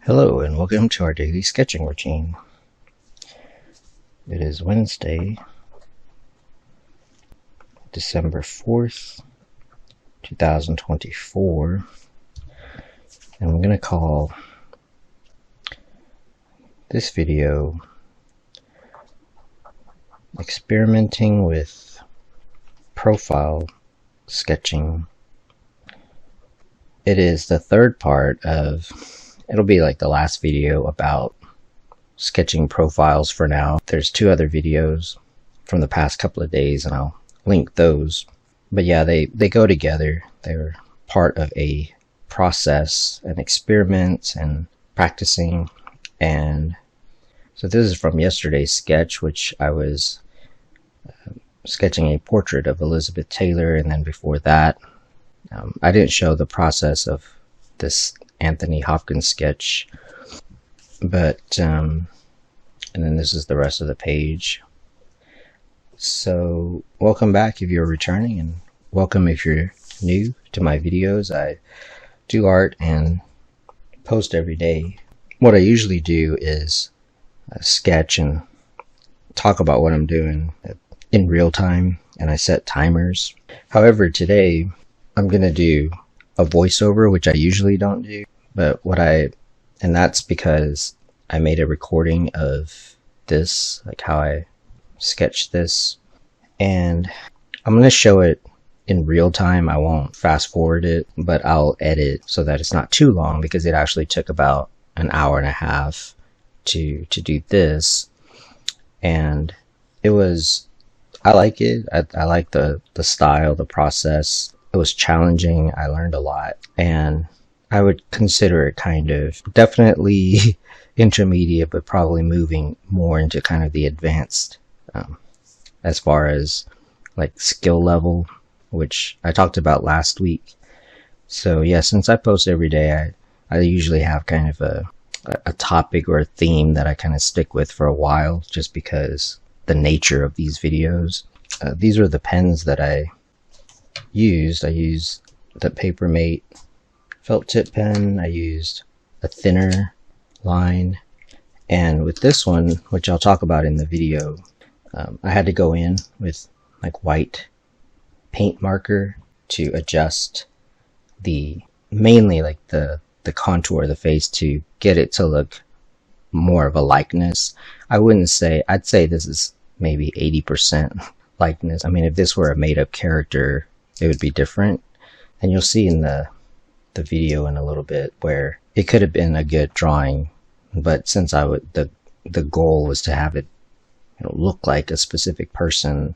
Hello and welcome to our daily sketching routine. It is Wednesday, December 4th, 2024, and I'm going to call this video Experimenting with Profile Sketching. It is the third part of it'll be like the last video about sketching profiles for now. There's two other videos from the past couple of days and I'll link those. But yeah, they go together. They're part of a process and experiments and practicing. And so this is from yesterday's sketch, which I was sketching a portrait of Elizabeth Taylor, and then before that I didn't show the process of this Anthony Hopkins sketch, but and then this is the rest of the page. So welcome back if you're returning, and welcome if you're new to my videos. I do art and post every day. What I usually do is sketch and talk about what I'm doing in real time, and I set timers. However, today I'm gonna do a voiceover, which I usually don't do, but and that's because I made a recording of this, like how I sketched this, and I'm going to show it in real time. I won't fast forward it, but I'll edit so that it's not too long, because it actually took about an hour and a half to do this, and I like it. I like the style, the process. It was challenging. I learned a lot, and I would consider it kind of definitely intermediate, but probably moving more into kind of the advanced as far as like skill level, which I talked about last week. So yeah, since I post every day, I usually have kind of a topic or a theme that I kind of stick with for a while, just because the nature of these videos. These are the pens that I used the Papermate felt tip pen. I used a thinner line, and with this one, which I'll talk about in the video, I had to go in with like white paint marker to adjust mainly like the contour of the face, to get it to look more of a likeness. I'd say this is maybe 80% likeness. I mean, if this were a made-up character, it would be different, and you'll see in the video in a little bit where it could have been a good drawing, but since the goal was to have it look like a specific person,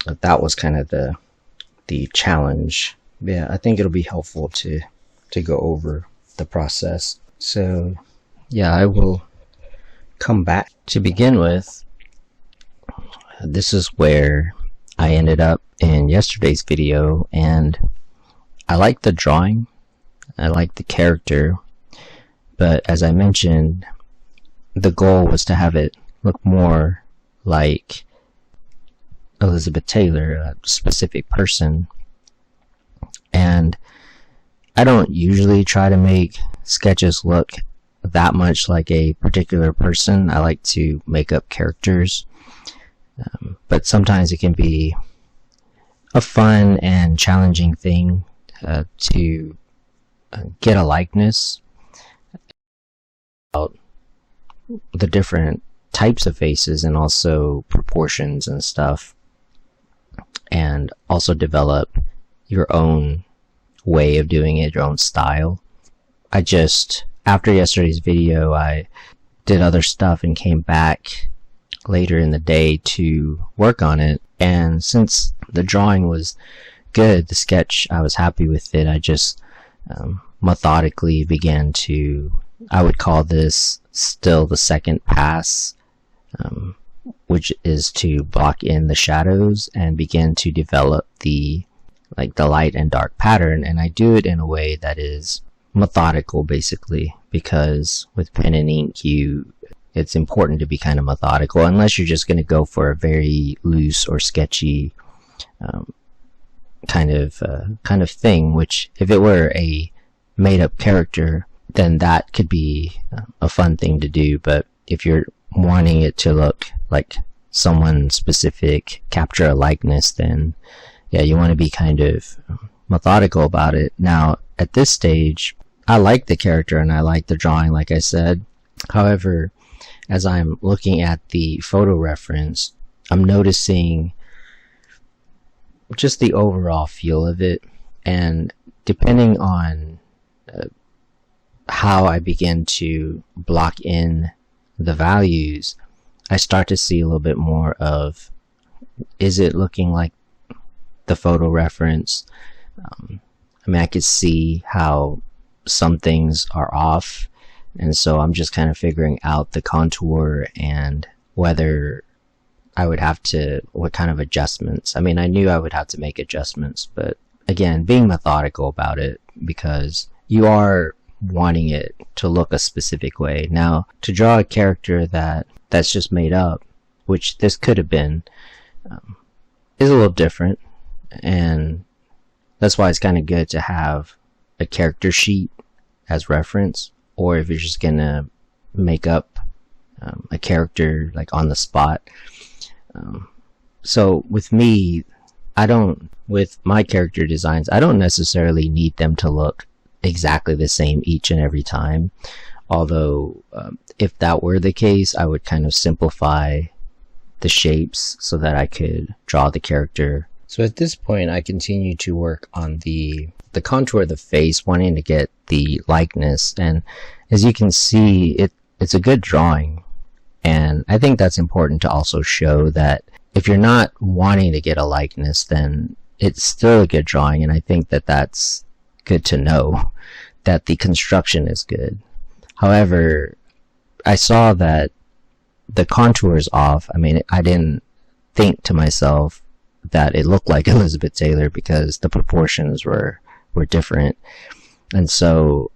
that was kind of the challenge. Yeah, I think it'll be helpful to go over the process. So yeah, I will come back. To begin with, this is where I ended up in yesterday's video, and I like the drawing, I like the character, but as I mentioned, the goal was to have it look more like Elizabeth Taylor, a specific person. And I don't usually try to make sketches look that much like a particular person. I like to make up characters, but sometimes it can be a fun and challenging thing to get a likeness about the different types of faces, and also proportions and stuff, and also develop your own way of doing it, your own style. After yesterday's video, I did other stuff and came back later in the day to work on it, and since the drawing was good, the sketch, I was happy with it. I just methodically began to, I would call this still the second pass, which is to block in the shadows and begin to develop the light and dark pattern. And I do it in a way that is methodical, basically, because with pen and ink, it's important to be kind of methodical, unless you're just going to go for a very loose or sketchy kind of thing, which if it were a made-up character, then that could be a fun thing to do. But if you're wanting it to look like someone specific, capture a likeness, then yeah, you want to be kind of methodical about it. Now, at this stage, I like the character and I like the drawing, like I said. However, as I'm looking at the photo reference, I'm noticing just the overall feel of it, and depending on how I begin to block in the values, I start to see a little bit more of, is it looking like the photo reference? I mean, I could see how some things are off, and so I'm just kind of figuring out the contour and whether I would have to, what kind of adjustments. I mean, I knew I would have to make adjustments, but again, being methodical about it, because you are wanting it to look a specific way. Now, to draw a character that's just made up, which this could have been, is a little different, and that's why it's kind of good to have a character sheet as reference, or if you're just gonna make up a character like on the spot. So with me, with my character designs, I don't necessarily need them to look exactly the same each and every time. Although, if that were the case, I would kind of simplify the shapes so that I could draw the character. So at this point, I continue to work on the contour of the face, wanting to get the likeness. And as you can see, it's a good drawing. And I think that's important to also show that if you're not wanting to get a likeness, then it's still a good drawing. And I think that that's good to know, that the construction is good. However, I saw that the contour is off. I mean, I didn't think to myself that it looked like Elizabeth Taylor because the proportions were different. And so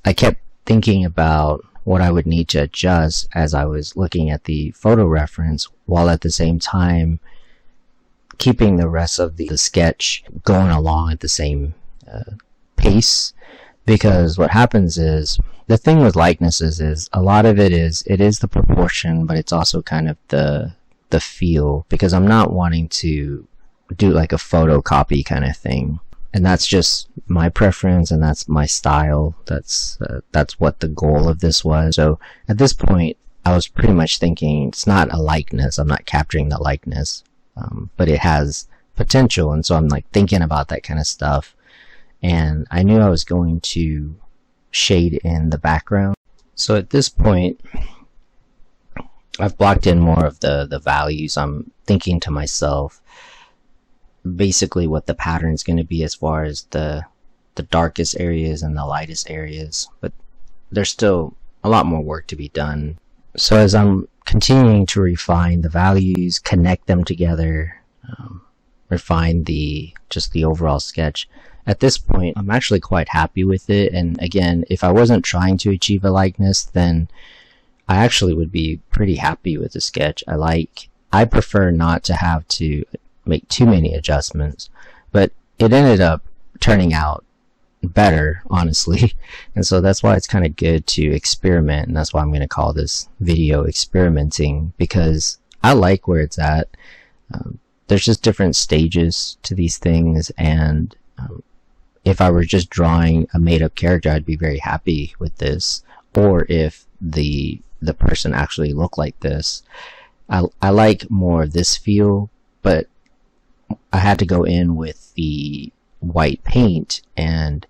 I kept thinking about what I would need to adjust as I was looking at the photo reference, while at the same time keeping the rest of the sketch going along at the same pace. Because what happens is, the thing with likenesses is a lot of it is the proportion, but it's also kind of the feel, because I'm not wanting to do like a photocopy kind of thing. And that's just my preference, and that's my style. That's what the goal of this was. So at this point, I was pretty much thinking it's not a likeness. I'm not capturing the likeness, but it has potential. And so I'm like thinking about that kind of stuff. And I knew I was going to shade in the background. So at this point, I've blocked in more of the values. I'm thinking to myself basically what the pattern is going to be as far as the darkest areas and the lightest areas, but there's still a lot more work to be done. So as I'm continuing to refine the values, connect them together, refine just the overall sketch, at this point I'm actually quite happy with it. And again, if I wasn't trying to achieve a likeness, then I actually would be pretty happy with the sketch. I prefer not to have to make too many adjustments, but it ended up turning out better, honestly. And so that's why it's kind of good to experiment, and that's why I'm going to call this video experimenting, because I like where it's at. There's just different stages to these things, and if I were just drawing a made-up character, I'd be very happy with this. Or if the person actually looked like this, I like more of this feel, but I had to go in with the white paint, and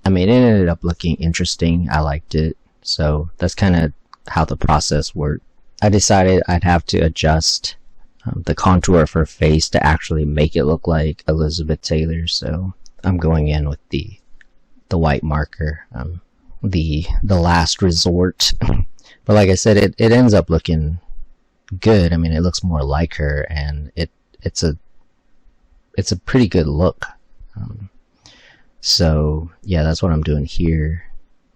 I mean, it ended up looking interesting. I liked it. So that's kind of how the process worked. I decided I'd have to adjust the contour of her face to actually make it look like Elizabeth Taylor. So I'm going in with the white marker, the last resort. But like I said, it ends up looking good. I mean, it looks more like her, and it's a pretty good look. So yeah, that's what I'm doing here,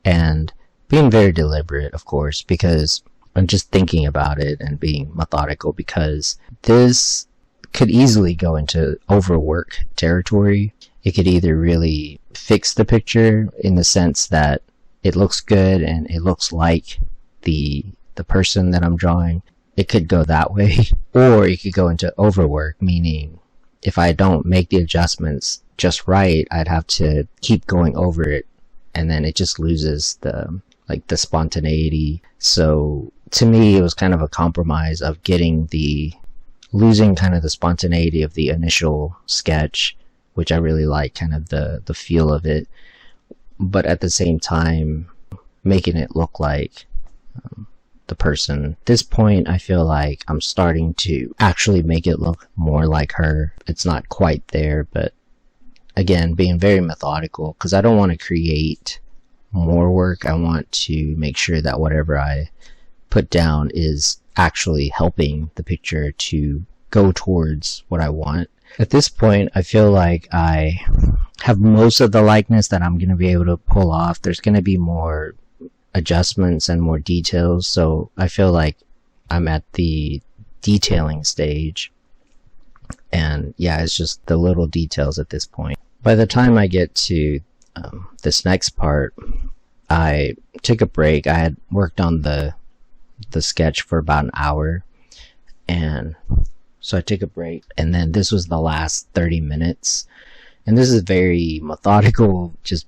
and being very deliberate, of course, because I'm just thinking about it and being methodical, because this could easily go into overwork territory. It could either really fix the picture in the sense that it looks good and it looks like the person that I'm drawing, it could go that way. Or it could go into overwork, meaning if I don't make the adjustments just right, I'd have to keep going over it, and then it just loses the spontaneity. So to me, it was kind of a compromise of losing kind of the spontaneity of the initial sketch, which I really like, kind of the feel of it, but at the same time making it look like the person. At this point, I feel like I'm starting to actually make it look more like her. It's not quite there, but again, being very methodical, because I don't want to create more work. I want to make sure that whatever I put down is actually helping the picture to go towards what I want. At this point, I feel like I have most of the likeness that I'm going to be able to pull off. There's going to be more adjustments and more details, so I feel like I'm at the detailing stage, and yeah, it's just the little details at this point. By the time I get to this next part, I took a break. I had worked on the sketch for about an hour, and so I took a break, and then this was the last 30 minutes, and this is very methodical, just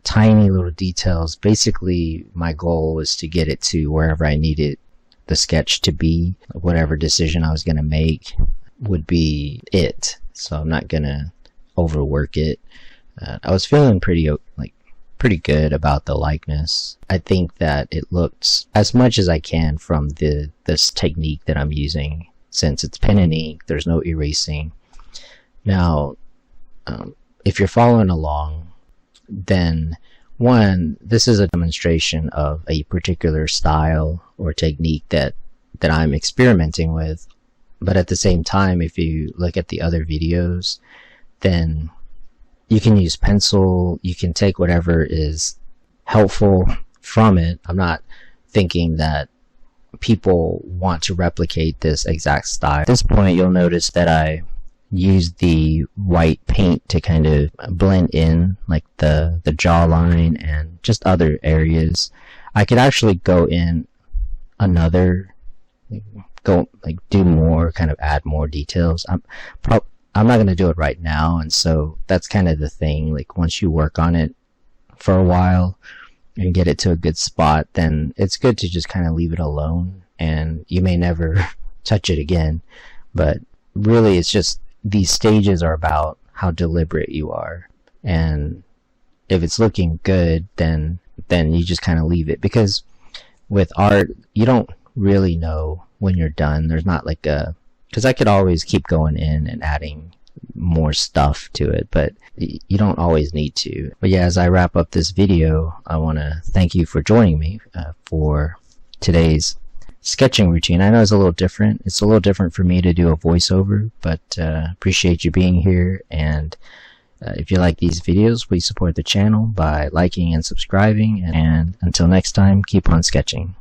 tiny little details. Basically, my goal was to get it to wherever I needed the sketch to be. Whatever decision I was going to make would be it, so I'm not going to overwork it. I was feeling pretty good about the likeness. I think that it looks as much as I can from this technique that I'm using. Since it's pen and ink, there's no erasing. Now, if you're following along, then one, this is a demonstration of a particular style or technique that I'm experimenting with. But at the same time, if you look at the other videos, then you can use pencil, you can take whatever is helpful from it. I'm not thinking that people want to replicate this exact style. At this point, you'll notice that I used the white paint to kind of blend in like the jawline and just other areas. I could actually go in do more, kind of add more details. I'm not going to do it right now, and so that's kind of the thing. Like, once you work on it for a while and get it to a good spot, then it's good to just kind of leave it alone, and you may never touch it again. But really, it's just these stages are about how deliberate you are, and if it's looking good, then you just kind of leave it, because with art, you don't really know when you're done. There's not like because I could always keep going in and adding more stuff to it, but you don't always need to. But yeah, as I wrap up this video, I want to thank you for joining me for today's sketching routine. I know it's a little different. It's a little different for me to do a voiceover, but appreciate you being here. And if you like these videos, please support the channel by liking and subscribing. And until next time, keep on sketching.